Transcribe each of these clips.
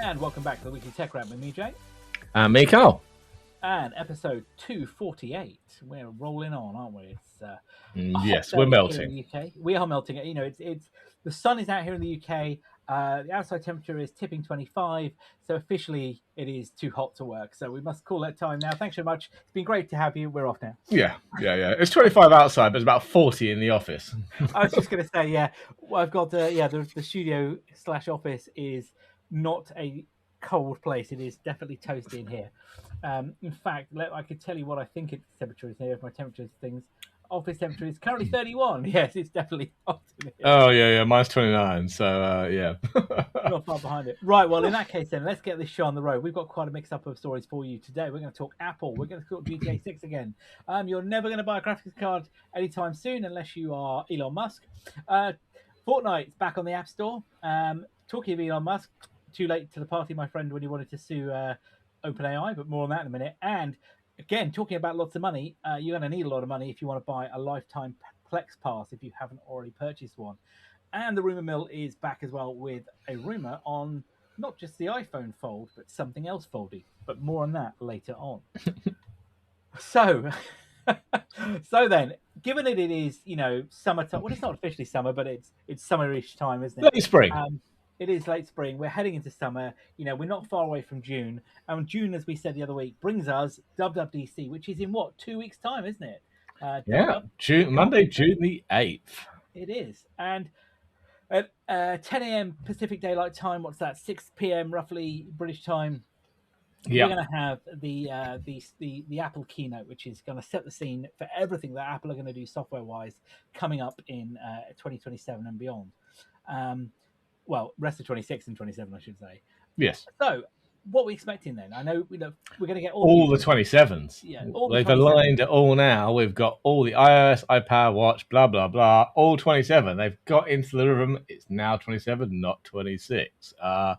And welcome back to the Weekly Tech Rant with me, Jay. And me, Karl. And episode 248. We're rolling on, aren't we? It's yes, we're melting. In the UK. We are melting. You know, it's the sun is out here in the UK. The outside temperature is tipping 25, so officially it is too hot to work. So we must call that time now. Thanks so much. It's been great to have you. We're off now. Yeah. It's 25 outside, but it's about 40 in the office. I was just going to say, yeah, well, I've got the studio / office is not a cold place. It is definitely toasty in here. In fact, I could tell you what I think its temperature is here. If my temperature things, office temperature is currently 31. Yes, it's definitely hot in here. Oh yeah, mine's 29. So yeah, not far behind it. Right. Well, in that case, then let's get this show on the road. We've got quite a mix-up of stories for you today. We're going to talk Apple. We're going to talk GTA 6 again. You're never going to buy a graphics card anytime soon unless you are Elon Musk. Fortnite's back on the App Store. Talking of Elon Musk, too late to the party, my friend, when he wanted to sue OpenAI, but more on that in a minute. And again, talking about lots of money, you're going to need a lot of money if you want to buy a lifetime Plex pass if you haven't already purchased one. And the Rumour Mill is back as well with a rumour on not just the iPhone fold, but something else foldy. But more on that later on. So then, given it is, summertime. Well, it's not officially summer, but it's summerish time, isn't it? Late spring. It is late spring. We're heading into summer. We're not far away from June. And June, as we said the other week, brings us WWDC, which is in 2 weeks' time, isn't it? Monday, June the 8th. It is. And at 10 a.m. Pacific Daylight Time, what's that? 6 p.m. roughly British time. Yeah. We're going to have the Apple keynote, which is going to set the scene for everything that Apple are going to do software-wise coming up in 2027 and beyond. Well, rest of 26 and 27, I should say. Yes. So, what are we expecting then? I know we're going to get all the 27s. Yeah, they've aligned it all now. We've got all the iOS, iPad, Watch, blah, blah, blah, all 27. They've got into the room. It's now 27, not 26. But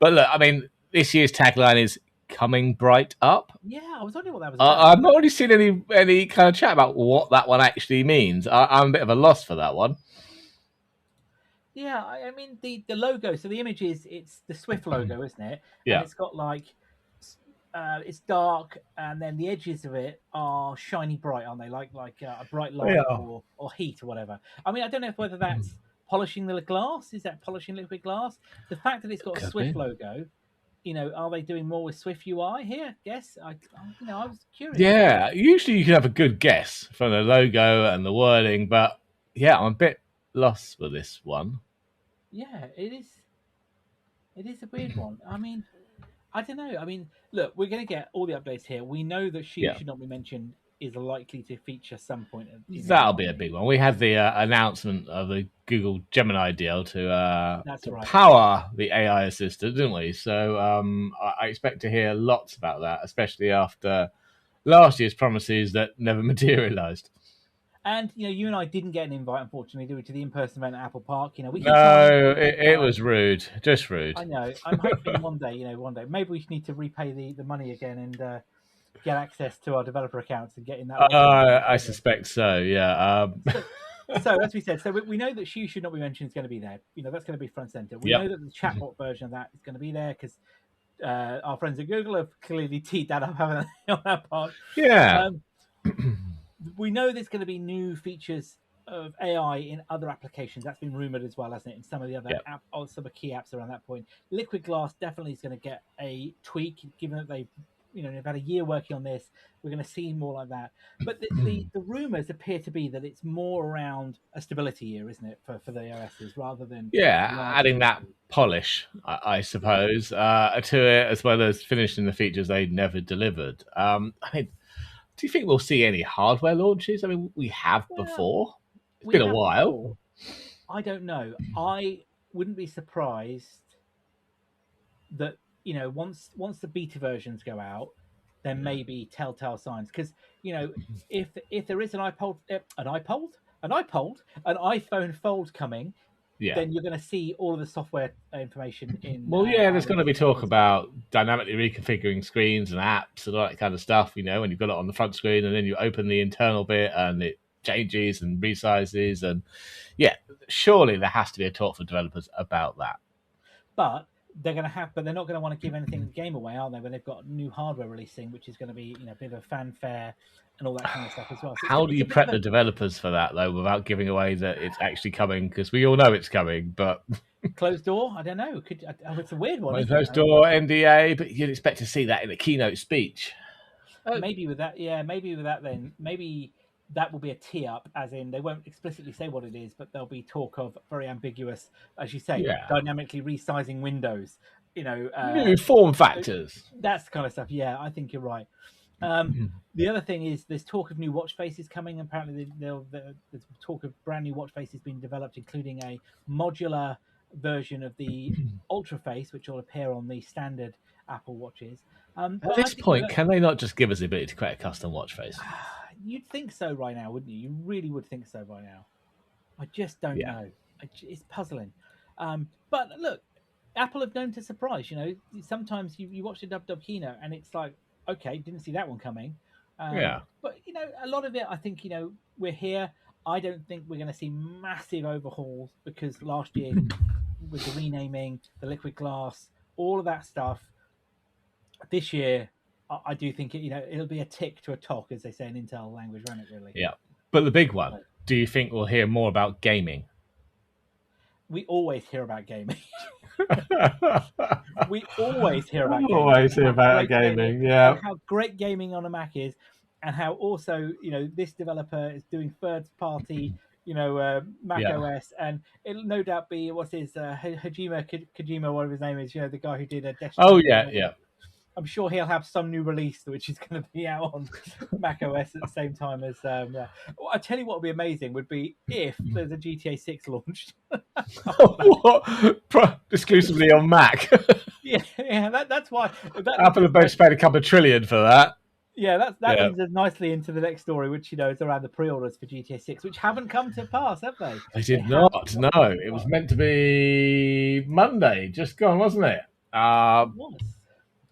look, I mean, this year's tagline is coming bright up. Yeah, I was wondering what that was about. I've not really seen any kind of chat about what that one actually means. I'm a bit of a loss for that one. Yeah, I mean the logo. So the image it's the Swift logo, isn't it? Yeah. And it's got it's dark, and then the edges of it are shiny bright, aren't they? Like a bright light or heat or whatever. I mean, I don't know whether that's polishing the glass. Is that polishing liquid glass? The fact that it's got a Swift logo. Are they doing more with Swift UI here? Guess I was curious. Yeah, usually you can have a good guess from the logo and the wording, but yeah, I'm a bit lost with this one. Yeah, it is a weird one. I mean, I don't know. I mean, look, we're going to get all the updates here. We know that She Should Not Be Mentioned is likely to feature some point. That'll be a big one. We had the announcement of the Google Gemini deal to power the AI assistant, didn't we? So I expect to hear lots about that, especially after last year's promises that never materialized. And you and I didn't get an invite, unfortunately, did we, to the in-person event at Apple Park? It was rude, just rude. I know. I'm hoping one day, maybe we need to repay the money again and get access to our developer accounts and get in that. I suspect so. Yeah. So as we said, we know that She Should Not Be Mentioned is going to be there. That's going to be front center. We know that the chatbot version of that is going to be there because our friends at Google have clearly teed that up, haven't they, on that part? Yeah. We know there's going to be new features of AI in other applications. That's been rumored as well, hasn't it? In some of the other some of the key apps around that point. Liquid Glass definitely is going to get a tweak, given that they've had a year working on this. We're going to see more like that. But the rumors appear to be that it's more around a stability year, isn't it, for the OSs rather than adding that polish, I suppose, to it, as well as finishing the features they never delivered. I mean, do you think we'll see any hardware launches? I mean, we have before. It's been a while. Before. I don't know. I wouldn't be surprised that once the beta versions go out, there may be telltale signs. Because if there is an iPhone Fold coming, then you're going to see all of the software information in. Well, there's going to be talk about dynamically reconfiguring screens and apps and all that kind of stuff. When you've got it on the front screen and then you open the internal bit and it changes and resizes, and surely there has to be a talk for developers about that. But they're going to have, but they're not going to want to give anything in the game away, are they? When they've got new hardware releasing, which is going to be a bit of a fanfare and all that kind of stuff as well. So how do you prep the developers for that though, without giving away that it's actually coming? Because we all know it's coming, but closed door. I don't know. It's a weird one. Closed door NDA, but you'd expect to see that in a keynote speech. Maybe with that, then maybe that will be a tee up, as in they won't explicitly say what it is, but there'll be talk of very ambiguous, as you say, dynamically resizing windows, new form factors. That's the kind of stuff. Yeah, I think you're right. The other thing is there's talk of new watch faces coming. Apparently, there's talk of brand new watch faces being developed, including a modular version of the Ultra Face, which will appear on the standard Apple watches. At this point, can they not just give us the ability to create a custom watch face? You'd think so right now, wouldn't you? You really would think so by now. I just don't know. It's puzzling. But look, Apple have known to surprise. Sometimes you watch the WW keynote and it's like, okay, didn't see that one coming. But a lot of it, I think, we're here. I don't think we're going to see massive overhauls because last year with the renaming, the liquid glass, all of that stuff. This year, I do think it'll be a tick to a tock, as they say in Intel language, won't it? Really. Yeah, but the big one. Do you think we'll hear more about gaming? We always hear about gaming. We always hear about gaming. Always hear about gaming. Yeah. How great gaming on a Mac is, and how also this developer is doing third party. Mac OS, and it'll no doubt be what's his Kojima, whatever his name is. The guy who did a Destiny. Oh yeah. I'm sure he'll have some new release which is going to be out on Mac OS at the same time as. I tell you what would be amazing would be if there's a GTA 6 launched. Exclusively on Mac. That's why. Apple have both paid a couple of trillion for that. Yeah, that leads us nicely into the next story, which is around the pre-orders for GTA 6, which haven't come to pass, have they? They did not. No, it was meant to be Monday, just gone, wasn't it? It was.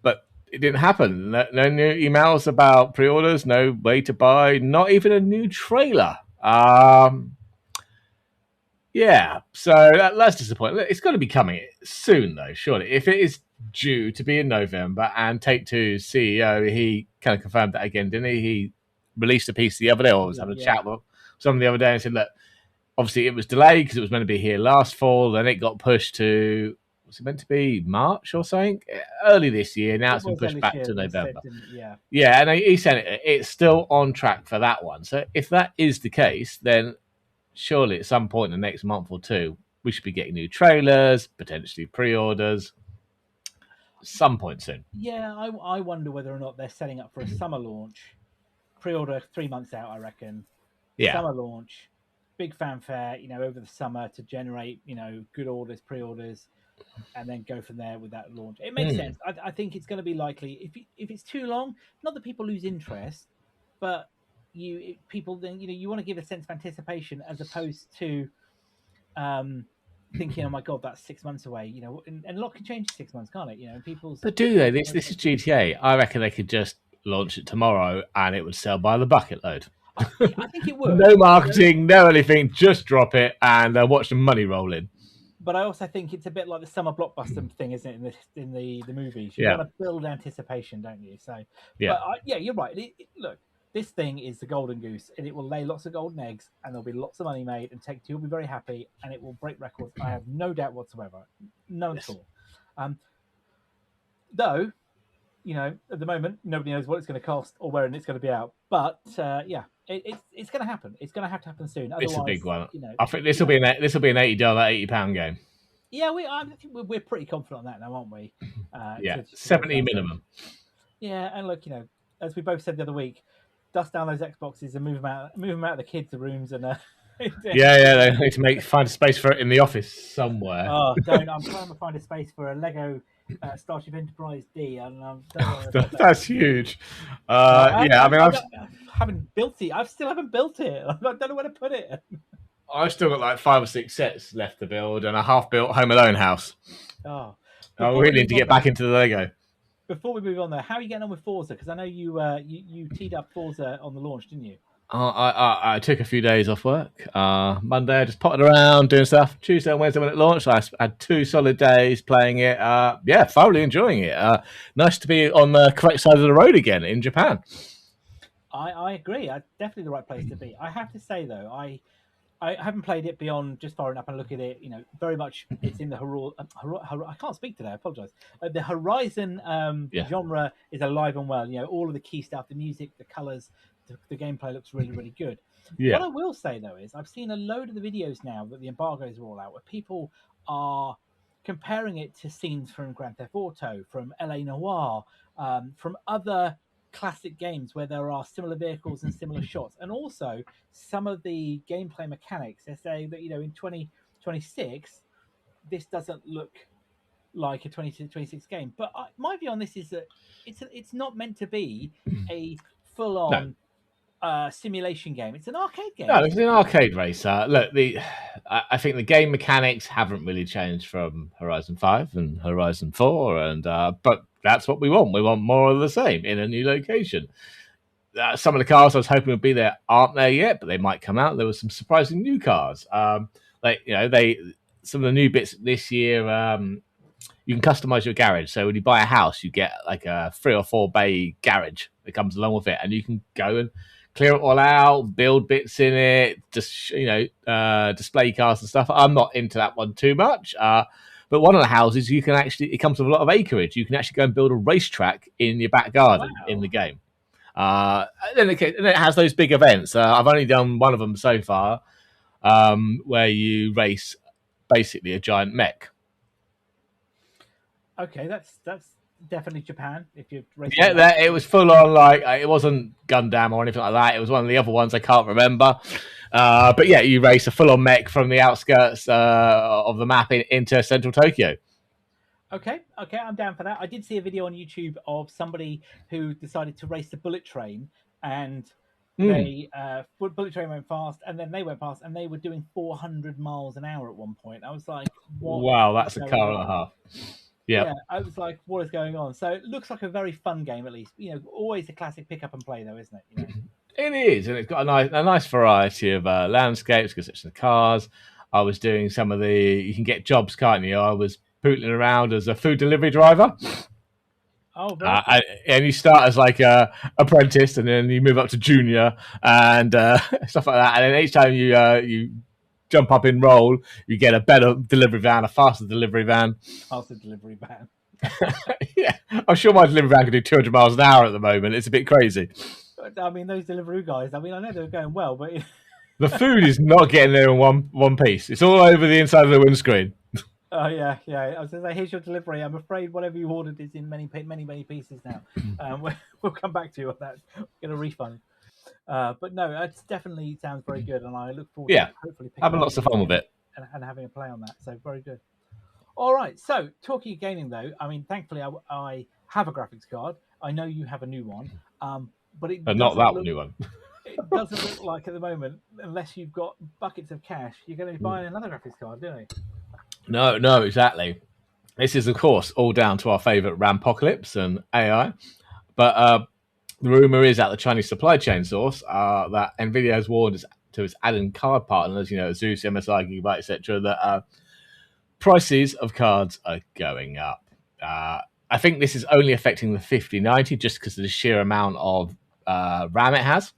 But it didn't happen. No new emails about pre-orders, no way to buy, not even a new trailer. So that's disappointing. It's got to be coming soon, though, surely. If it is due to be in November, and Take-Two's CEO, he kind of confirmed that again, didn't he? He released a piece the other day, or was having a chat with someone the other day, and said, look, obviously it was delayed because it was meant to be here last fall, then it got pushed to, was it meant to be March or something? Early this year, now it's been pushed back to November. And he said it's still on track for that one. So if that is the case, then surely at some point in the next month or two, we should be getting new trailers, potentially pre-orders, some point soon. Yeah, I wonder whether or not they're setting up for a summer launch. Pre-order 3 months out, I reckon. Yeah. Summer launch, big fanfare, over the summer to generate, good orders, pre-orders, and then go from there with that launch. It makes sense. I think it's going to be likely. If it's too long, not that people lose interest, but people then you want to give a sense of anticipation as opposed to thinking, oh my god, that's 6 months away, and a lot can change in 6 months, can't it? People's. But do they? This is GTA. I reckon they could just launch it tomorrow and it would sell by the bucket load. I think it would. No marketing, no anything. Just drop it and watch the money roll in. But I also think it's a bit like the summer blockbuster thing, isn't it? In the movies, you want to build anticipation, don't you? So but you're right. Look. This thing is the golden goose, and it will lay lots of golden eggs, and there'll be lots of money made, and Take-Two will be very happy, and it will break records. I have no doubt whatsoever. None at all. Though, at the moment, nobody knows what it's going to cost or where it's going to be out. But, it's going to happen. It's going to have to happen soon. It's a big one. I think this will be an $80, £80 game. Yeah, I think we're pretty confident on that now, aren't we? 70 minimum. Yeah, and look, as we both said the other week, dust down those Xboxes and move them out of the kids' rooms and they need to find a space for it in the office somewhere. Oh, don't! I'm trying to find a space for a Lego Starship Enterprise D, and that's huge. I haven't built it. I still haven't built it. I don't know where to put it. I've still got like 5 or 6 sets left to build and a half-built Home Alone house. Oh, I really need to get back into the Lego. Before we move on there, how are you getting on with Forza? Because I know you teed up Forza on the launch, didn't you? I took a few days off work. Monday, I just potted around doing stuff. Tuesday and Wednesday when it launched, I had 2 solid days playing it. Yeah, thoroughly enjoying it. Nice to be on the correct side of the road again in Japan. I agree. Definitely the right place to be. I have to say though, I haven't played it beyond just firing up and look at it. Very much it's in the I can't speak today. I apologize. The Horizon genre is alive and well. All of the key stuff, the music, the colors, the gameplay looks really, really good. Yeah. What I will say though is I've seen a load of the videos now that the embargoes are all out, where people are comparing it to scenes from Grand Theft Auto, from LA Noire, from other classic games where there are similar vehicles and similar shots, and also some of the gameplay mechanics. They say that in 2026 this doesn't look like a 2026 game, but my view on this is that it's not meant to be a full-on simulation game. It's an arcade game. No, it's an arcade racer. Look, I think the game mechanics haven't really changed from Horizon 5 and Horizon 4, and but that's what we want. We want more of the same in a new location. Some of the cars I was hoping would be there aren't there yet, but they might come out. There were some surprising new cars. Some of the new bits this year. You can customize your garage. So when you buy a house, you get like a 3 or 4 bay garage that comes along with it, and you can go and clear it all out, build bits in it, just display cars and stuff. I'm not into that one too much. But one of the houses you can it comes with a lot of acreage. You can actually go and build a racetrack in your back garden in the game. And then it has those big events. I've only done one of them so far, where you race basically a giant mech. Okay, that's definitely Japan. If you're racing, it was full on. Like it wasn't Gundam or anything like that. It was one of the other ones I can't remember. But yeah, you race a full on mech from the outskirts of the map into central Tokyo. Okay, I'm down for that. I did see a video on YouTube of somebody who decided to race the bullet train, and they bullet train went fast, and then they went fast, and they were doing 400 miles an hour at one point. I was like, "What? Wow, that's a car and a half." Yep. Yeah, I was like, "What is going on?" So it looks like a very fun game, at least. Always a classic pick up and play, though, isn't it? It is, and it's got a nice variety of landscapes because it's the cars. I was doing some of you can get jobs, can't you? I was pootling around as a food delivery driver. Oh, very cool. And you start as like a apprentice, and then you move up to junior and stuff like that. And then each time you jump up in role, you get a better delivery van, a faster delivery van. Yeah, I'm sure my delivery van can do 200 miles an hour at the moment. It's a bit crazy. I mean, those delivery guys. I know they were going well, but the food is not getting there in one piece. It's all over the inside of the windscreen. Oh yeah. I was going to say, here's your delivery. I'm afraid whatever you ordered is in many pieces now. We'll come back to you on that. Get a refund. But no, it definitely sounds very good, and I look forward to hopefully having lots of fun with it and having a play on that. So very good. All right. So talking of gaming, though, I mean, thankfully I have a graphics card. I know you have a new one, but not that new one. It doesn't look like at the moment, unless you've got buckets of cash, you're going to be buying another graphics card, don't you? No, exactly. This is, of course, all down to our favourite Rampocalypse and AI. But the rumour is that the Chinese supply chain source that Nvidia has warned to its add-in card partners, Zeus, MSI, Gigabyte, etc., that prices of cards are going up. I think this is only affecting the 5090 just because of the sheer amount of RAM it has.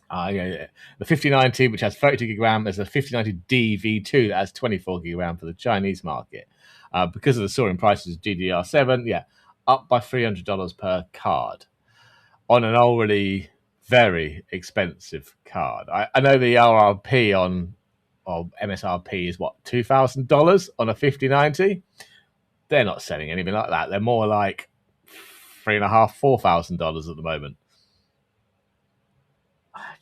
The 5090, which has 32 gig RAM, there's a 5090D V2 that has 24 gig RAM for the Chinese market. Because of the soaring prices of GDDR7, up by $300 per card on an already very expensive card. I know the RRP or MSRP is what, $2,000 on a 5090. They're not selling anything like that. They're more like $3,500, $4,000 at the moment.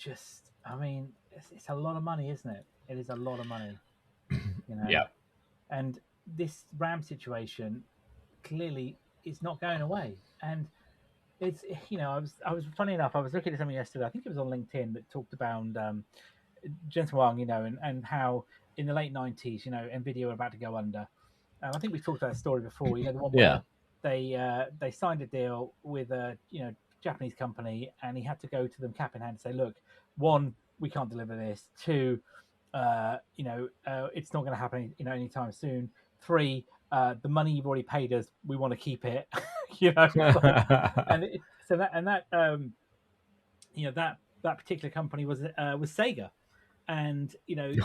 It's a lot of money, isn't it? It is a lot of money. Yeah. And this RAM situation clearly is not going away. And it's, I was funny enough, I was looking at something yesterday, I think it was on LinkedIn, that talked about Jensen Huang, and how in the late 90s, Nvidia were about to go under. I think we've talked about that story before. The one where they signed a deal with a Japanese company, and he had to go to them cap in hand and say, look, one, we can't deliver this. Two, it's not going to happen, anytime soon. Three, the money you've already paid us, we want to keep it. That particular company was Sega, and the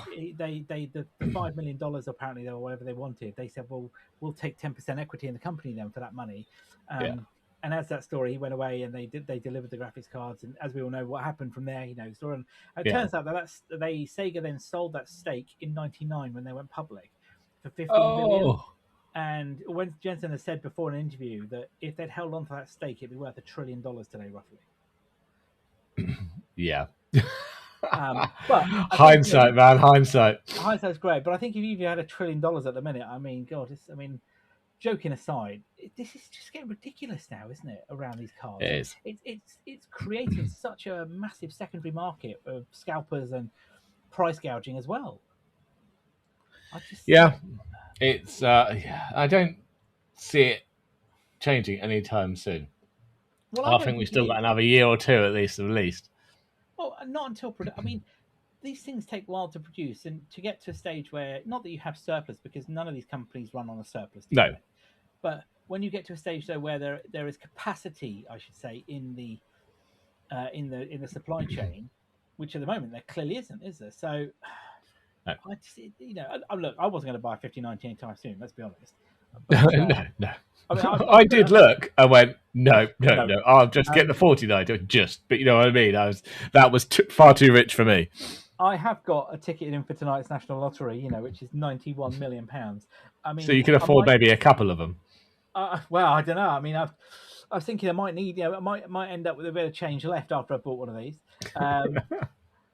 $5 million apparently, or whatever they wanted, they said, well, we'll take 10% equity in the company then for that money. And as that story went away, and they delivered the graphics cards, and as we all know, what happened from there, story. And it turns out that Sega then sold that stake in '99 when they went public for 15 million. And when Jensen has said before in an interview that if they'd held on to that stake, it'd be worth $1 trillion today, roughly. Yeah. But hindsight, man, hindsight. Hindsight's great, but I think if you had $1 trillion at the minute, joking aside, this is just getting ridiculous now, isn't it? Around these cards, it is. It's created such a massive secondary market of scalpers and price gouging as well. It's I don't see it changing anytime soon. Well, I think we've still got another year or two at least. Well, not until these things take a while to produce and to get to a stage where, not that you have surplus, because none of these companies run on a surplus. No. But when you get to a stage though where there is capacity, I should say, in the supply chain, which at the moment there clearly isn't, is there? So no. I wasn't going to buy a 5090 anytime soon. Let's be honest. But, no. I did look. I went, no. I'll just get the 4090. But you know what I mean. That was far too rich for me. I have got a ticket in for tonight's National Lottery, which is £91 million. So you can afford maybe a couple of them. Well, I don't know. I was thinking I might need, I might end up with a bit of change left after I bought one of these.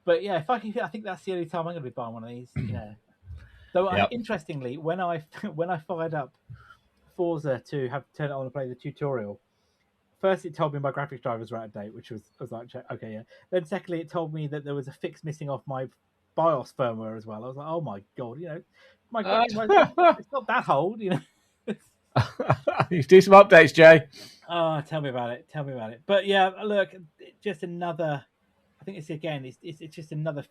But yeah, I think that's the only time I'm going to be buying one of these. Though interestingly, when I fired up Forza to turn it on and play the tutorial, first it told me my graphics drivers were out of date, which was like, okay, yeah. Then secondly, it told me that there was a fix missing off my BIOS firmware as well. I was like, oh my god, my god, it's not that old, You do some updates, Jay. Oh, tell me about it. But yeah, look, just another. I think it's just another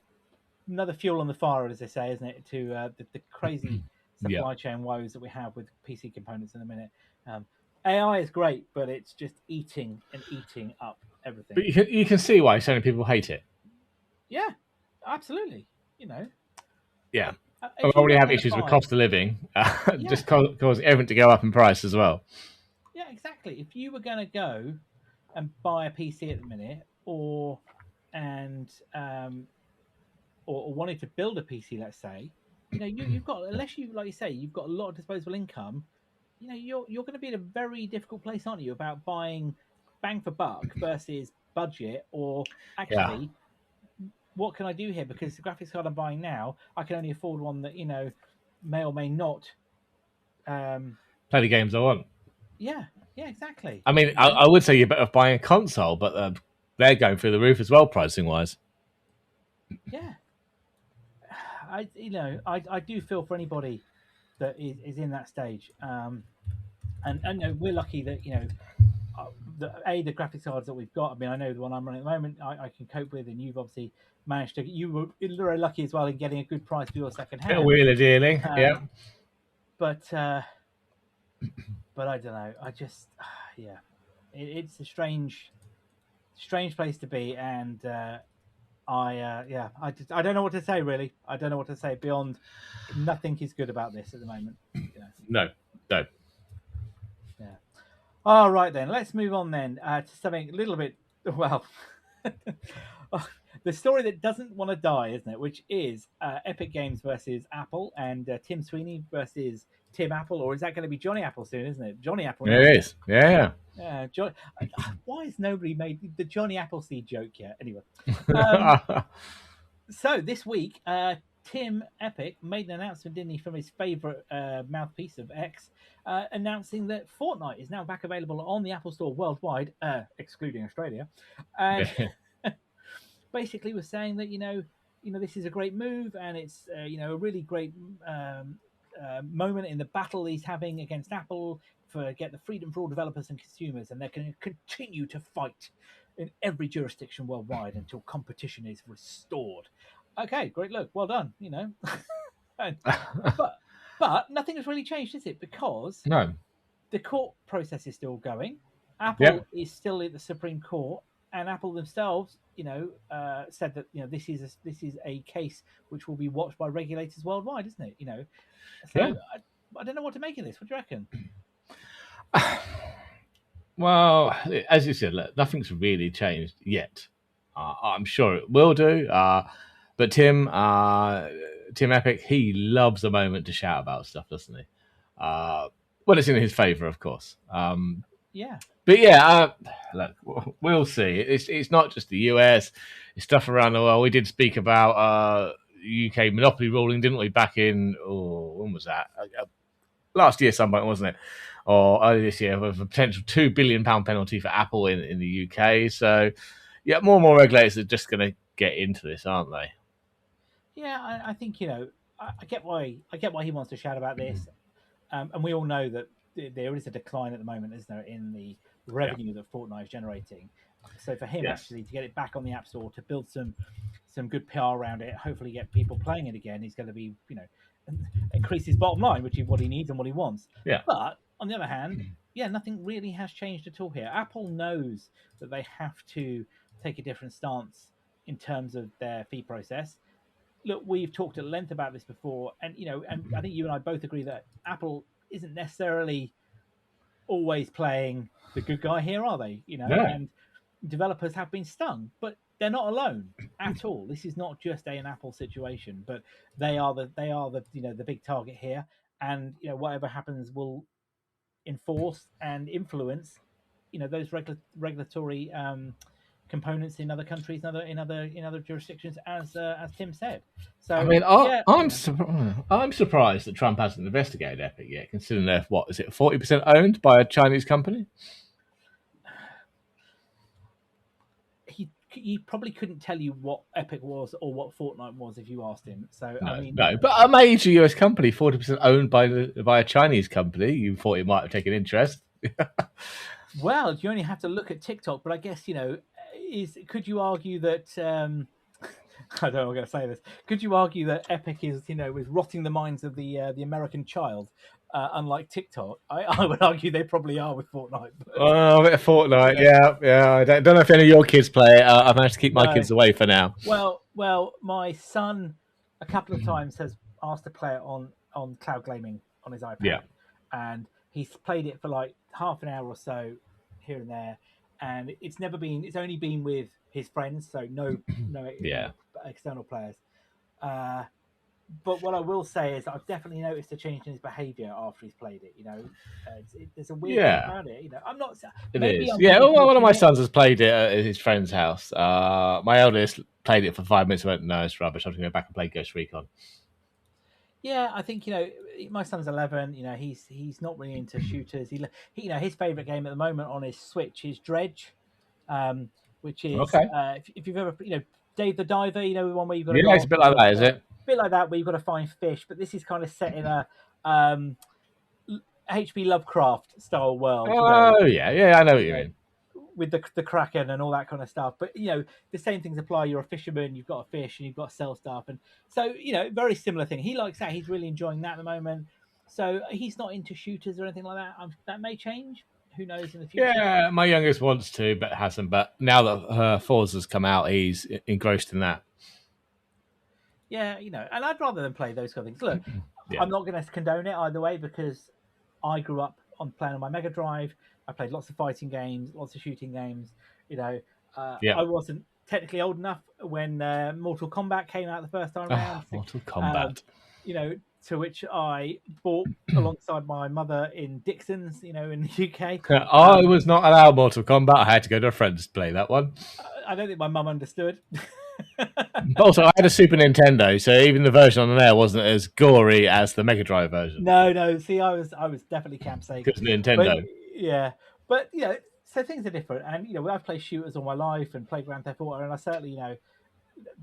fuel on the fire, as they say, isn't it? To the crazy supply chain woes that we have with PC components in a minute. AI is great, but it's just eating up everything. But you can see why so many people hate it. Yeah, absolutely. Yeah. We already have issues with cost of living, just causing everything to go up in price as well. Yeah, exactly. If you were going to go and buy a PC at the minute, or wanted to build a PC, let's say, you've got, unless you, like you say, you've got a lot of disposable income, you're going to be in a very difficult place, aren't you, about buying bang for buck versus budget, or actually, what can I do here? Because the graphics card I'm buying now, I can only afford one that, may or may not play the games I want. Yeah, exactly. I mean, I would say you're better off buying a console, but they're going through the roof as well, pricing wise. Yeah. I do feel for anybody that is in that stage. And we're lucky that, the graphics cards that we've got. I mean, I know the one I'm running at the moment, I can cope with, and you've obviously managed to. You were very lucky as well in getting a good price for your second hand. Wheeler dealing, yeah. But I don't know. I just, it's a strange place to be, and I don't know what to say, really. I don't know what to say beyond nothing is good about this at the moment. No. Yeah. All right, then. Let's move on then to something a little bit, well, the story that doesn't want to die, isn't it? Which is Epic Games versus Apple, and Tim Sweeney versus Tim Apple, or is that going to be Johnny Apple soon, isn't it? Johnny Apple. It is, yeah. Why has nobody made the Johnny Appleseed joke yet? Anyway. So this week, Tim Epic made an announcement, didn't he, from his favourite mouthpiece of X, announcing that Fortnite is now back available on the Apple Store worldwide, excluding Australia. And basically was saying that, this is a great move, and it's, a really great moment in the battle he's having against Apple get the freedom for all developers and consumers, and they're going to continue to fight in every jurisdiction worldwide until competition is restored. Okay, great. Look, well done. But nothing has really changed, is it? Because no, the court process is still going. Apple yep. is still at the Supreme Court, and Apple themselves, said that this is a case which will be watched by regulators worldwide, isn't it? So Yeah. I don't know what to make of this. What do you reckon? Well, as you said, look, nothing's really changed yet. I'm sure it will do. But Tim Epic, he loves a moment to shout about stuff, doesn't he? Well, it's in his favour, of course. Yeah. But yeah, look, we'll see. It's not just the US; it's stuff around the world. We did speak about UK monopoly ruling, didn't we? Back in when was that? Last year, some point, wasn't it? Or earlier this year, with a potential £2 billion penalty for Apple in the UK. So, yeah, more and more regulators are just going to get into this, aren't they? Yeah, I think I get why he wants to shout about this, and we all know that there is a decline at the moment, isn't there, in the revenue that Fortnite is generating. So for him actually to get it back on the App Store, to build some good PR around it, hopefully get people playing it again, he's going to be increase his bottom line, which is what he needs and what he wants. Yeah. But on the other hand, nothing really has changed at all here. Apple knows that they have to take a different stance in terms of their fee process. Look, we've talked at length about this before, and and I think you and I both agree that Apple isn't necessarily always playing the good guy here, are they? And developers have been stung, but they're not alone at all. This is not just an Apple situation, but they are the the big target here, and whatever happens will enforce and influence those regulatory components in other countries, in other jurisdictions, as Tim said. So I mean, I'm surprised that Trump hasn't investigated Epic yet, considering they're 40% owned by a Chinese company. He probably couldn't tell you what Epic was or what Fortnite was if you asked him. So no, but a major US company, 40% owned by a Chinese company, you thought it might have taken interest. Well, you only have to look at TikTok, but I guess could you argue that? I don't know. I'm going to say this. Could you argue that Epic is rotting the minds of the American child? Unlike TikTok, I would argue they probably are with Fortnite. But, a bit of Fortnite, yeah. I don't know if any of your kids play it. I've managed to keep my kids away for now. Well, my son a couple of times has asked to play it on cloud gaming on his iPad, and he's played it for like half an hour or so here and there, and it's only been with his friends, so no external players. But what I will say is I've definitely noticed a change in his behaviour after he's played it. There's a weird thing about it. I'm not. It is. One of my sons has played it at his friend's house. My eldest played it for 5 minutes. And went, no, it's rubbish. I'm going to go back and play Ghost Recon. Yeah, I think my son's 11. He's not really into shooters. He his favourite game at the moment on his Switch is Dredge, which is if you've ever Dave the Diver, the one where you've got it's a bit like that, is it? A bit like that, where you've got to find fish, but this is kind of set in a H.P. Lovecraft style world. Oh yeah, I know what you mean. With the Kraken and all that kind of stuff, but the same things apply. You're a fisherman, you've got to fish, and you've got to sell stuff, and so very similar thing. He likes that. He's really enjoying that at the moment. So he's not into shooters or anything like that. That may change. Who knows in the future? Yeah, my youngest wants to, but hasn't. But now that Forza's come out, he's engrossed in that. Yeah, and I'd rather than play those kind of things. Look, I'm not going to condone it either way, because I grew up playing on my Mega Drive. I played lots of fighting games, lots of shooting games. I wasn't technically old enough when Mortal Kombat came out the first time around. Mortal Kombat. To which I bought alongside my mother in Dixon's, in the UK. I was not allowed Mortal Kombat. I had to go to a friend's to play that one. I don't think my mum understood. Also, I had a Super Nintendo, so even the version on there wasn't as gory as the Mega Drive version. No. See, I was definitely Camp Sega. Because Nintendo. But so things are different, and I've played shooters all my life and played Grand Theft Auto, and I certainly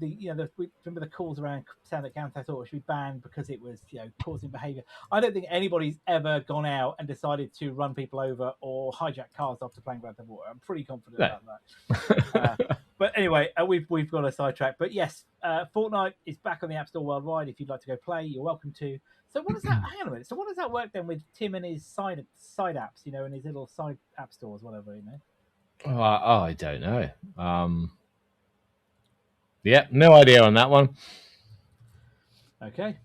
remember the calls around saying that Grand Theft Auto should be banned because it was causing behaviour. I don't think anybody's ever gone out and decided to run people over or hijack cars after playing Grand Theft Auto. I'm pretty confident about that. But anyway, we've got a sidetrack. But yes, Fortnite is back on the App Store worldwide. If you'd like to go play, you're welcome to. So what does that? Hang on a minute. So what does that work then with Tim and his side apps? And his little side app stores, whatever. I don't know. Yeah, no idea on that one. Okay.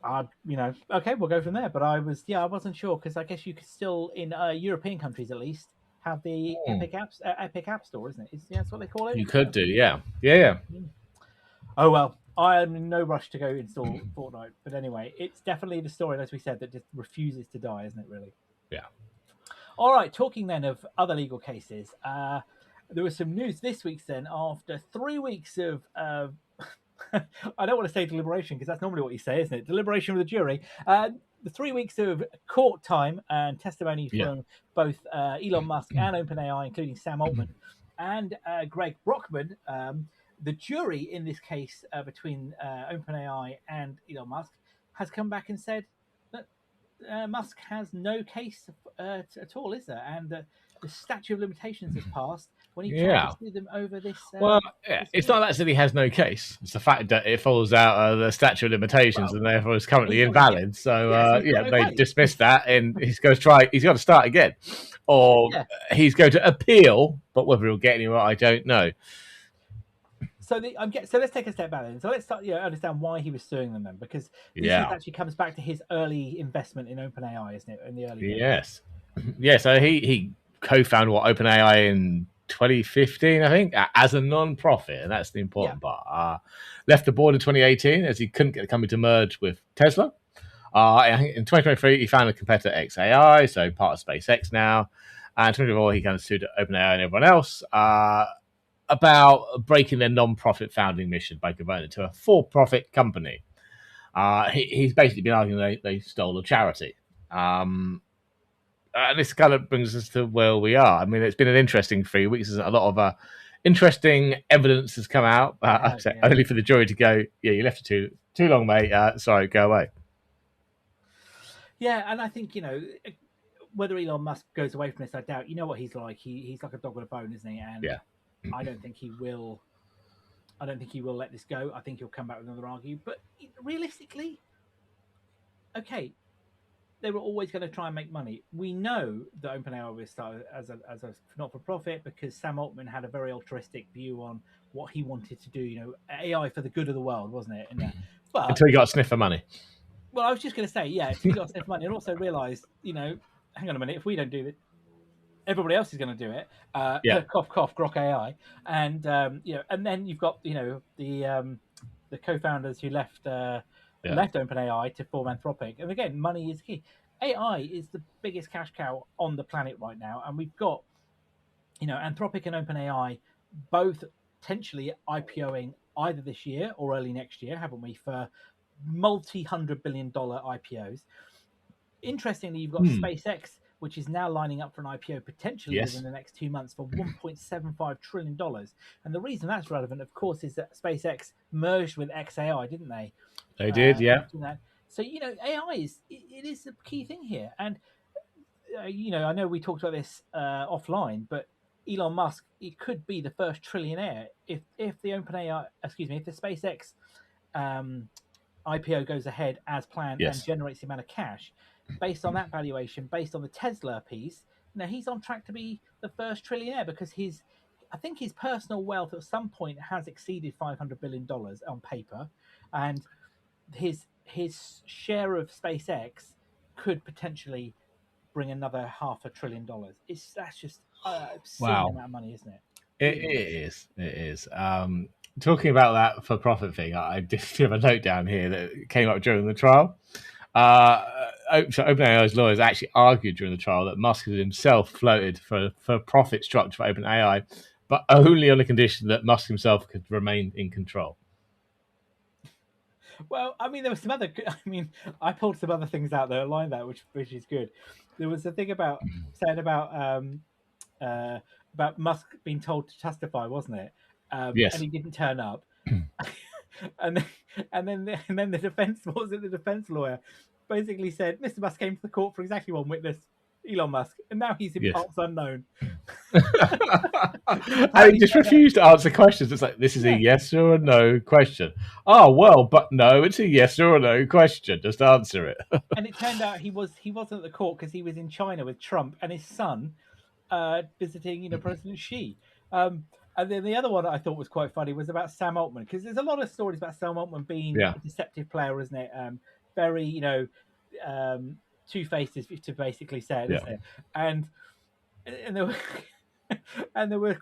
Okay, we'll go from there. But I wasn't sure because I guess you could still, in European countries at least, have the Epic App Store, isn't it? That's what they call it. You could do, yeah. Oh well, I am in no rush to go install Fortnite. But anyway, it's definitely the story, as we said, that just refuses to die, isn't it? Really? Yeah. All right. Talking then of other legal cases, there was some news this week. Then, after 3 weeks of I don't want to say deliberation because that's normally what you say, isn't it? Deliberation with the jury. The 3 weeks of court time and testimony from both Elon Musk and OpenAI, including Sam Altman and Greg Brockman. The jury in this case between OpenAI and Elon Musk has come back and said that Musk has no case at all, is there? And the statute of limitations has passed when he tried to sue them over this. It's not that he has no case. It's the fact that it falls out of the statute of limitations and therefore is currently invalid. They dismissed that, and he's going to try. He's got to start again, or he's going to appeal. But whether he'll get anywhere, I don't know. So let's take a step back then. So let's start understand why he was suing them then, because this actually comes back to his early investment in OpenAI, isn't it? In the early days. Yes. So he co-founded OpenAI in 2015, I think, as a non-profit, and that's the important part. Left the board in 2018 as he couldn't get the company to merge with Tesla. In 2023, he founded a competitor, XAI, so part of SpaceX now. And in 2024, he kind of sued OpenAI and everyone else about breaking their non-profit founding mission by converting it to a for-profit company. He's basically been arguing they stole a charity. And this kind of brings us to where we are. I mean, it's been an interesting 3 weeks. There's a lot of interesting evidence has come out, only for the jury to go, you left it too long, mate. Sorry, go away. Yeah, and I think, whether Elon Musk goes away from this, I doubt. You know what he's like. He's like a dog with a bone, isn't he? And I don't think he will. I don't think he will let this go. I think he'll come back with another argument. But realistically, okay, they were always going to try and make money. We know that OpenAI was started as a not-for-profit because Sam Altman had a very altruistic view on what he wanted to do. AI for the good of the world, wasn't it? But until he got a sniff for money. Well, I was just going to say, until he got a sniff for money, and also realised, hang on a minute, if we don't do it, everybody else is going to do it. Cough, cough, grok AI, and and then you've got the co-founders who left OpenAI to form Anthropic, and again, money is key. AI is the biggest cash cow on the planet right now, and we've got Anthropic and OpenAI both potentially IPOing either this year or early next year, haven't we? For multi-$100 billion IPOs. Interestingly, you've got SpaceX, which is now lining up for an IPO potentially within the next 2 months for $1.75 trillion. And the reason that's relevant, of course, is that SpaceX merged with XAI, didn't they? They did, yeah. So, AI is a key thing here. And, I know we talked about this offline, but Elon Musk, it could be the first trillionaire if the SpaceX IPO goes ahead as planned and generates the amount of cash. Based on that valuation, based on the Tesla piece, he's on track to be the first trillionaire because I think his personal wealth at some point has exceeded $500 billion on paper, and his share of SpaceX could potentially bring another $500 billion. That's just obscene amount of money, isn't it? It is. Talking about that for-profit thing, I did have a note down here that came up during the trial. OpenAI's lawyers actually argued during the trial that Musk had himself floated for profit structure for OpenAI, but only on the condition that Musk himself could remain in control. Well, I mean, there was some other. I pulled some other things out there like that, which is good. There was a thing saying about Musk being told to testify, wasn't it? and he didn't turn up. and then the defense, what was it? The defense lawyer basically said Mr. Musk came to the court for exactly one witness, Elon Musk, and now he's in parts unknown. And he just refused to answer questions. It's like, this is a yes or a no question. Oh, well, but no, it's a yes or a no question. Just answer it. And it turned out he wasn't at the court because he was in China with Trump and his son visiting, President Xi. And then the other one that I thought was quite funny was about Sam Altman, because there's a lot of stories about Sam Altman being a deceptive player, isn't it? Very, two-faced, to basically say it, isn't it? And there were there was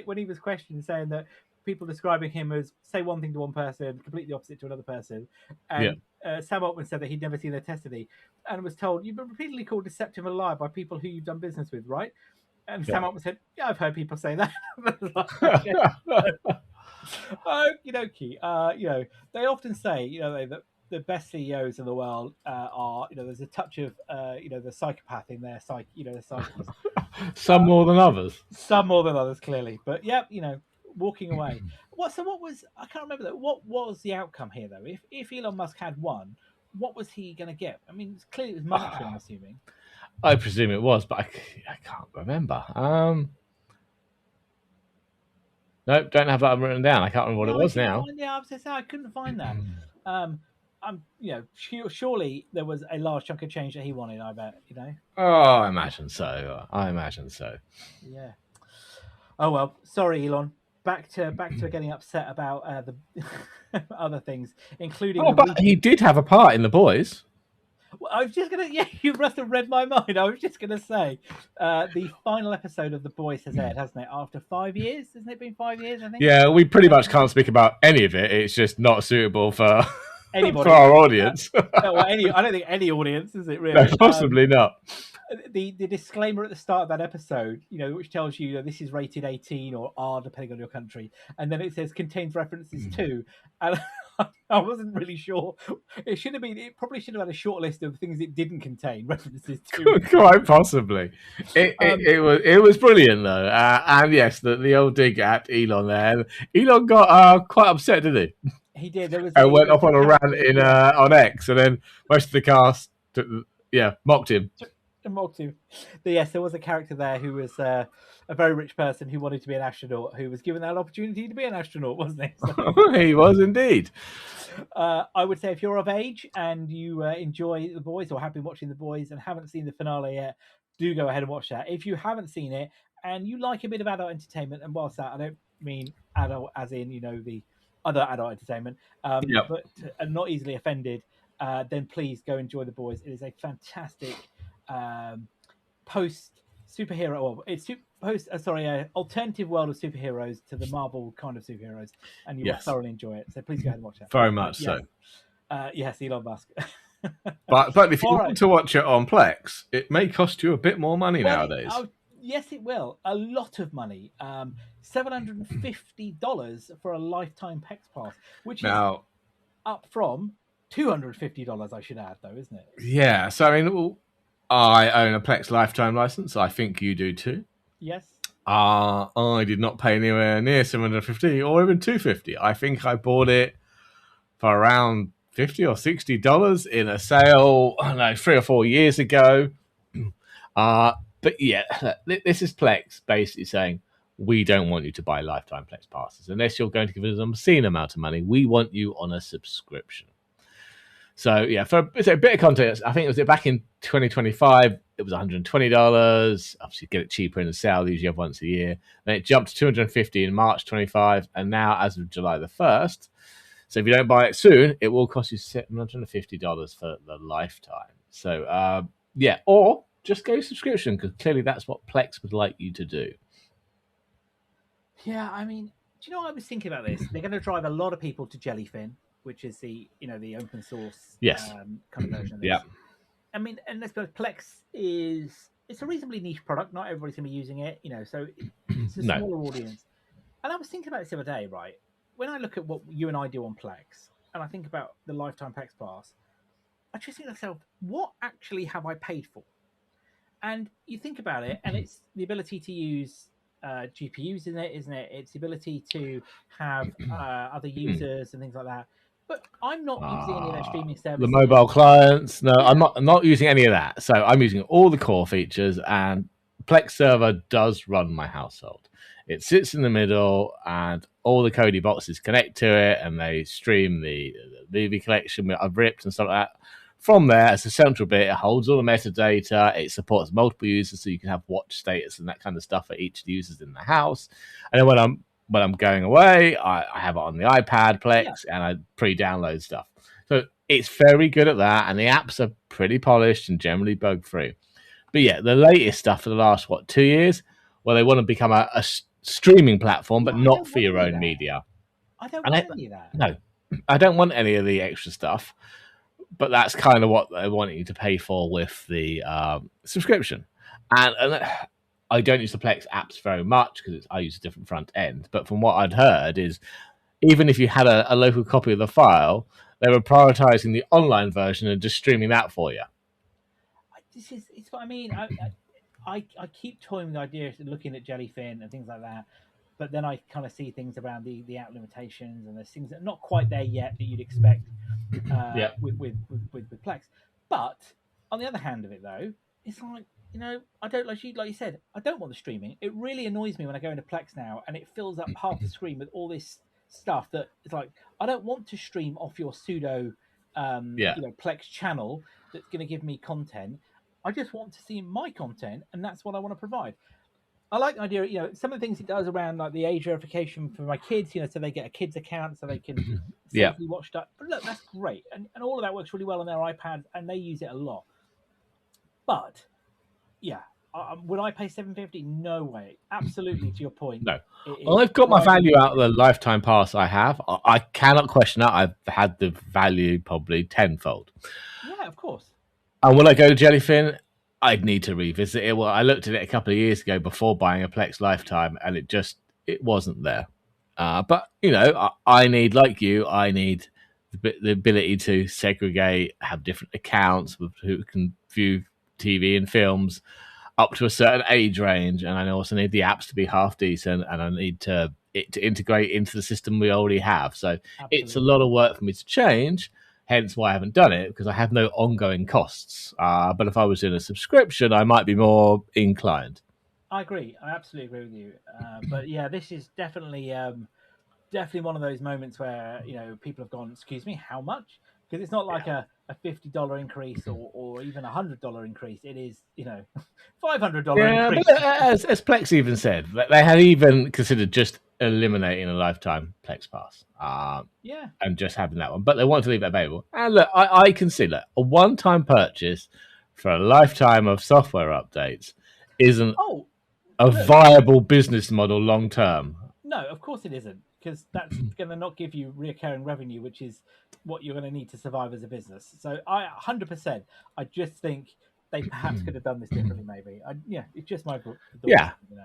when he was questioned, saying that people describing him as say one thing to one person, completely opposite to another person. And Sam Altman said that he'd never seen their testimony, and was told, "You've been repeatedly called deceptive and a liar by people who you've done business with, right?" And Sam Altman said, "Yeah, I've heard people say that." Okie dokie. They often say, that the best CEOs in the world are, there's a touch of, the psychopath in their the psyches. Some more than others. Some more than others, clearly. But walking away. What was? I can't remember that. What was the outcome here, though? If Elon Musk had won, what was he going to get? I mean, clearly it was monetary. I'm assuming. I presume it was, but I can't remember. Nope, don't have that written down. I can't remember what it was now. I was going to say I couldn't find that. Surely there was a large chunk of change that he wanted. I bet, Oh, I imagine so. Yeah. Oh well, sorry, Elon. Back to getting upset about the other things, including. But he did have a part in The Boys. Well, I was just gonna. Yeah, you must have read my mind. I was just gonna say, the final episode of The Boys has aired, hasn't it? After 5 years, hasn't it been 5 years? I think. Yeah, we pretty much can't speak about any of it. It's just not suitable for anybody, for our audience. I don't think any audience is it really. No, possibly not. The disclaimer at the start of that episode, which tells you this is rated 18 or R depending on your country, and then it says contains references to, and I wasn't really sure. It probably should have had a short list of things it didn't contain references to. Quite possibly. It was brilliant though, and yes, the old dig at Elon there. Elon got quite upset, didn't he? He did. And went off on a rant on X, and then most of the cast, mocked him. Yes, there was a character there who was a very rich person who wanted to be an astronaut, who was given that opportunity to be an astronaut, wasn't he? So, he was indeed. I would say if you're of age and you enjoy The Boys or have been watching The Boys and haven't seen the finale yet, do go ahead and watch that. If you haven't seen it and you like a bit of adult entertainment, and whilst that I don't mean adult as in the other adult entertainment, but not easily offended, then please go enjoy The Boys. It is a fantastic post superhero, or it's alternative world of superheroes to the Marvel kind of superheroes, and you will thoroughly enjoy it. So please go ahead and watch it. Very much so. Yes, Elon Musk. but if you want to watch it on Plex, it may cost you a bit more money nowadays. Yes, it will. A lot of money. $750 for a lifetime Plex pass, which is up from $250. I should add, though, isn't it? Yeah. So I mean, I own a Plex lifetime license. I think you do too. Yes. I did not pay anywhere near $750 or even $250. I think I bought it for around $50 or $60 in a sale, 3 or 4 years ago. But yeah, this is Plex basically saying, we don't want you to buy lifetime Plex passes unless you're going to give us an obscene amount of money. We want you on a subscription. So yeah, for a bit of context, I think it was back in 2025, it was $120. Obviously, get it cheaper in the sale, usually have once a year. Then it jumped to $250 in March 25, and now as of July the 1st. So if you don't buy it soon, it will cost you $750 for the lifetime. So or just go subscription, because clearly that's what Plex would like you to do. Yeah, I mean, do you know what I was thinking about this? They're going to drive a lot of people to Jellyfin, which is the the open source kind of version of this. Yeah. I mean, and let's be honest, Plex it's a reasonably niche product. Not everybody's going to be using it, so it's a smaller audience. And I was thinking about this the other day, right? When I look at what you and I do on Plex, and I think about the lifetime Plex pass, I just think to myself, what actually have I paid for? And you think about it, and it's the ability to use GPUs in it, isn't it? It's the ability to have other users and things like that. But I'm not using any of their streaming The services. mobile clients. No, yeah. I'm not using any of that. So I'm using all the core features, and Plex server does run my household. It sits in the middle, and all the Kodi boxes connect to it, and they stream the movie collection that I've ripped and stuff like that. From there, it's a central bit. It holds all the metadata. It supports multiple users, so you can have watch status and that kind of stuff for each user in the house. And then when I'm going away, I have it on the iPad Plex, and I pre-download stuff. So it's very good at that, and the apps are pretty polished and generally bug-free. But yeah, the latest stuff for the last, 2 years, well, they want to become a streaming platform, but not for your own media. I don't want any of that. No, I don't want any of the extra stuff. But that's kind of what they want you to pay for with the subscription. And I don't use the Plex apps very much because I use a different front end. But from what I'd heard is, even if you had a local copy of the file, they were prioritizing the online version and just streaming that for you. It's what I mean. I keep toying with the idea of looking at Jellyfin and things like that. But then I kind of see things around the app limitations, and there's things that are not quite there yet that you'd expect with Plex. But on the other hand of it, though, it's like, I don't, like you said, I don't want the streaming. It really annoys me when I go into Plex now and it fills up half the screen with all this stuff that it's like, I don't want to stream off your pseudo Plex channel that's going to give me content. I just want to see my content, and that's what I want to provide. I like the idea, some of the things it does around like the age verification for my kids, so they get a kids account so they can safely watch that. But look, that's great. And all of that works really well on their iPads, and they use it a lot. But yeah, would I pay $750? No way. Absolutely, to your point. No. Well, I've got my value out of the lifetime pass I have. I cannot question that. I've had the value probably tenfold. Yeah, of course. And will I go to Jellyfin? I'd need to revisit it. Well, I looked at it a couple of years ago before buying a Plex Lifetime, and it wasn't there. But I need, like you, I need the ability to segregate, have different accounts who can view TV and films up to a certain age range, and I also need the apps to be half decent, and I need it to integrate into the system we already have. So It's a lot of work for me to change. Hence why I haven't done it, because I have no ongoing costs. But if I was in a subscription, I might be more inclined. I agree. I absolutely agree with you. But yeah, this is definitely one of those moments where people have gone, "Excuse me, how much?" Because it's not like a $50 increase or even $100 increase. It is $500 increase. But as Plex even said, they had even considered just eliminating a lifetime Plex pass. And just having that one, but they want to leave it available. And look, I can see that a one-time purchase for a lifetime of software updates isn't a viable business model long term. No, of course it isn't, because that's going to not give you recurring revenue, which is what you're going to need to survive as a business. So 100%, I just think they perhaps could have done this differently. Maybe, it's just my thought.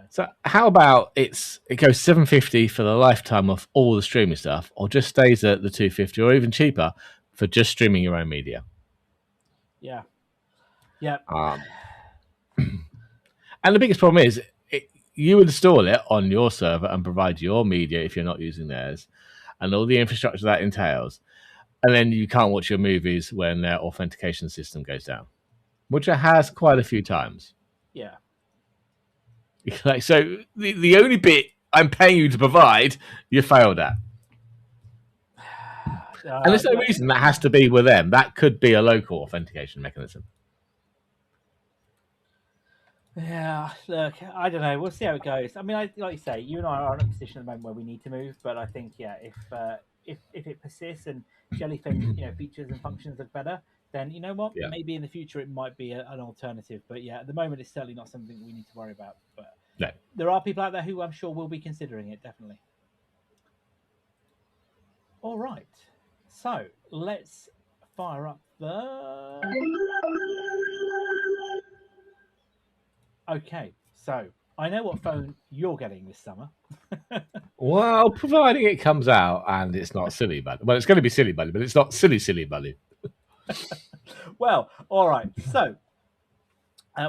So how about it goes $750 for the lifetime of all the streaming stuff, or just stays at the $250, or even cheaper for just streaming your own media? Yeah. And the biggest problem is you install it on your server and provide your media if you're not using theirs, and all the infrastructure that entails, and then you can't watch your movies when their authentication system goes down, which it has quite a few times. Yeah. So the only bit I'm paying you to provide, you failed at. And there's no reason that has to be with them. That could be a local authentication mechanism. Yeah, look, I don't know. We'll see how it goes. I mean, like you say, you and I are in a position at the moment where we need to move. But I think, if it persists and Jellyfin, features and functions look better, then you know what? Yeah. Maybe in the future it might be an alternative. But yeah, at the moment it's certainly not something we need to worry about. But no. There are people out there who I'm sure will be considering it, definitely. All right. So let's fire up the... Okay, so I know what phone you're getting this summer. Well, providing it comes out and it's not Silly Buddy. Well, it's going to be Silly Buddy, but it's not Silly Buddy. Well, all right. So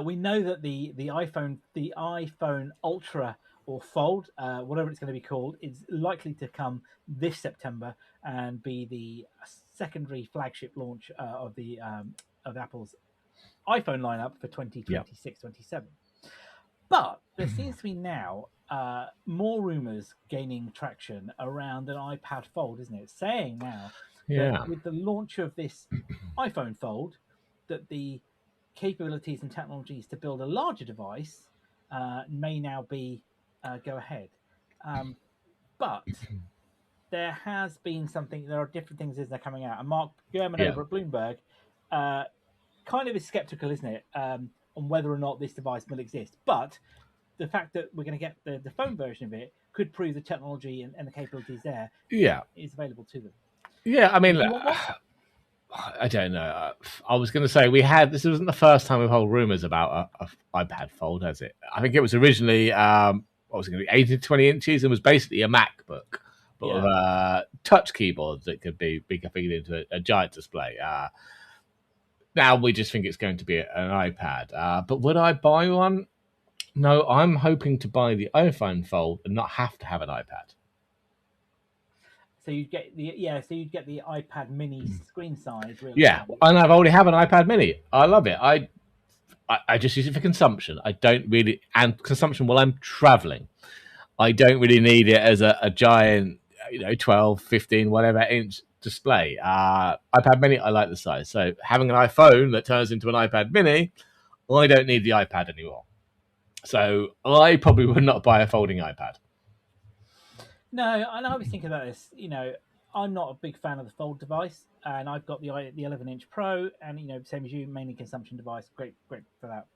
we know that the iPhone Ultra or Fold, whatever it's going to be called, is likely to come this September and be the secondary flagship launch of Apple's iPhone lineup for 2026-27. But there seems to be now more rumors gaining traction around an iPad Fold, isn't it? Saying now that with the launch of this iPhone Fold, that the capabilities and technologies to build a larger device may now be go ahead. But there has been something. There are different things as they're coming out. And Mark Gurman over at Bloomberg kind of is skeptical, isn't it, on whether or not this device will exist. But the fact that we're going to get the phone version of it could prove the technology and the capabilities there is available to them. Yeah, I mean, I don't know. I was going to say this wasn't the first time we've heard rumors about a iPad Fold, has it? I think it was originally what was it going to be 18 to 20 inches and was basically a MacBook, but with a touch keyboard that could be configured into a giant display. Now we just think it's going to be an iPad. But would I buy one? No, I'm hoping to buy the iPhone Fold and not have to have an iPad. So you'd get the iPad Mini screen size. Really, yeah, and I've already have an iPad Mini. I love it. I just use it for consumption. I don't really consumption while I'm traveling. I don't really need it as a giant, 12, 15, whatever inch display. iPad Mini, I like the size. So having an iPhone that turns into an iPad Mini, I don't need the iPad anymore. So I probably would not buy a folding iPad. No, and I was thinking about this. I'm not a big fan of the Fold device, and I've got the 11-inch Pro, and same as you, mainly consumption device. Great for that.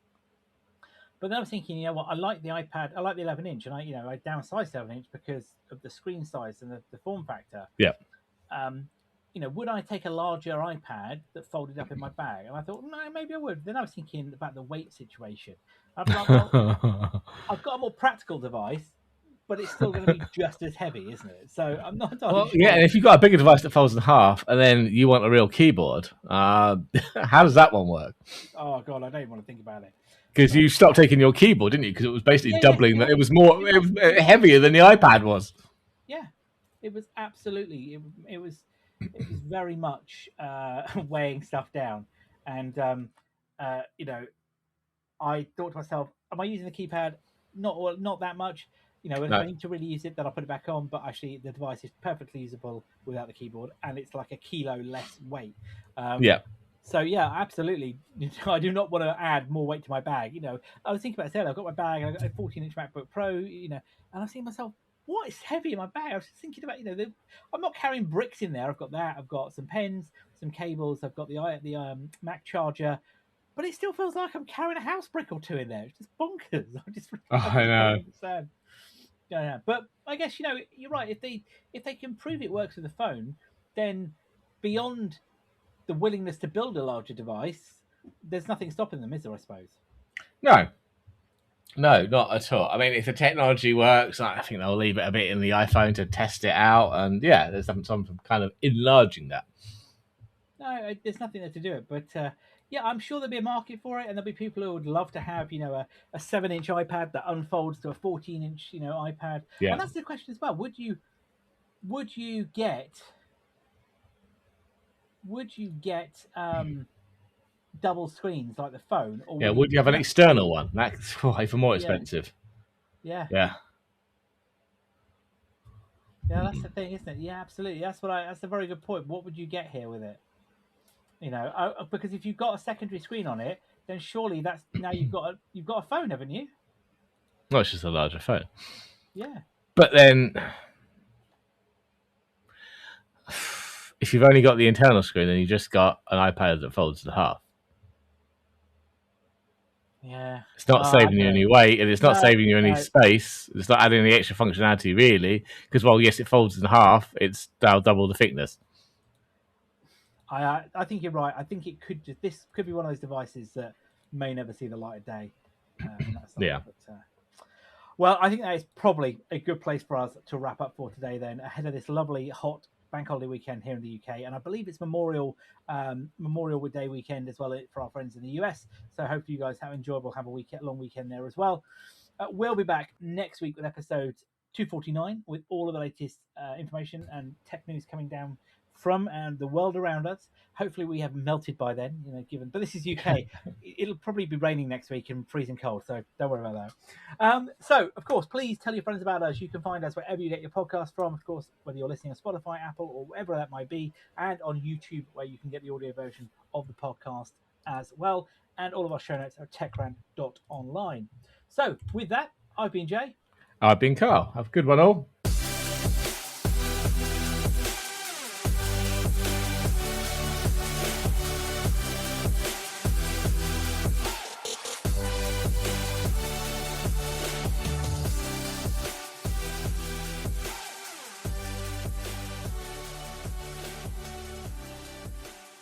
But then I was thinking, what? I like the iPad. I like the 11-inch, and I downsized the 11-inch because of the screen size and the form factor. Yeah. Would I take a larger iPad that folded up in my bag? And I thought, no, maybe I would. Then I was thinking about the weight situation. I've got a more practical device, but it's still going to be just as heavy, isn't it? So I'm not entirely sure. Yeah, and if you've got a bigger device that folds in half, and then you want a real keyboard, how does that one work? Oh God, I don't even want to think about it. Because you stopped taking your keyboard, didn't you? Because it was basically doubling. It was more. It was heavier than the iPad was. Yeah, it was absolutely. It was very much weighing stuff down, and I thought to myself, am I using the keypad? Not that much. If I need to really use it, then I'll put it back on. But actually, the device is perfectly usable without the keyboard, and it's like a kilo less weight. So yeah, absolutely. I do not want to add more weight to my bag. I was thinking about it. I've got my bag. I've got a 14-inch MacBook Pro. And I was thinking to myself, what is heavy in my bag? I was thinking about, I'm not carrying bricks in there. I've got that. I've got some pens, some cables. I've got the Mac charger, but it still feels like I'm carrying a house brick or two in there. It's just bonkers. I know. Understand. Yeah, but I guess you're right. If they can prove it works with the phone, then beyond the willingness to build a larger device, there's nothing stopping them, is there? I suppose. No, not at all. I mean, if the technology works, I think they'll leave it a bit in the iPhone to test it out, and there's some kind of enlarging that. No, there's nothing there to do it, but I'm sure there'll be a market for it, and there'll be people who would love to have a 7-inch iPad that unfolds to a 14-inch iPad. Yeah. And that's the question as well. Would you get double screens like the phone? Or would you have an external one? That's even more expensive. Yeah. Yeah, that's the thing, isn't it? Yeah, absolutely. That's a very good point. What would you get here with it? Because if you've got a secondary screen on it, then surely that's now you've got a phone, haven't you? Well, it's just a larger phone. Yeah. But then, if you've only got the internal screen, then you just got an iPad that folds in half. Yeah. It's not saving you any weight, and it's not saving you any space. It's not adding any extra functionality, really. Because, yes, it folds in half. It's now double the thickness. I think you're right. I think this could be one of those devices that may never see the light of day. Yeah. But, well, I think that is probably a good place for us to wrap up for today then, ahead of this lovely hot bank holiday weekend here in the UK. And I believe it's Memorial Day weekend as well for our friends in the US. So hopefully you guys have a long weekend there as well. We'll be back next week with episode 249 with all of the latest information and tech news coming down from the world around us. Hopefully we have melted by then, but this is UK. It'll probably be raining next week and freezing cold, so don't worry about that. So, of course, please tell your friends about us. You can find us wherever you get your podcast from, of course, whether you're listening on Spotify, Apple, or wherever that might be, and on YouTube, where you can get the audio version of the podcast as well. And all of our show notes are techrant.online. So, with that, I've been Jay. I've been Karl. Have a good one all.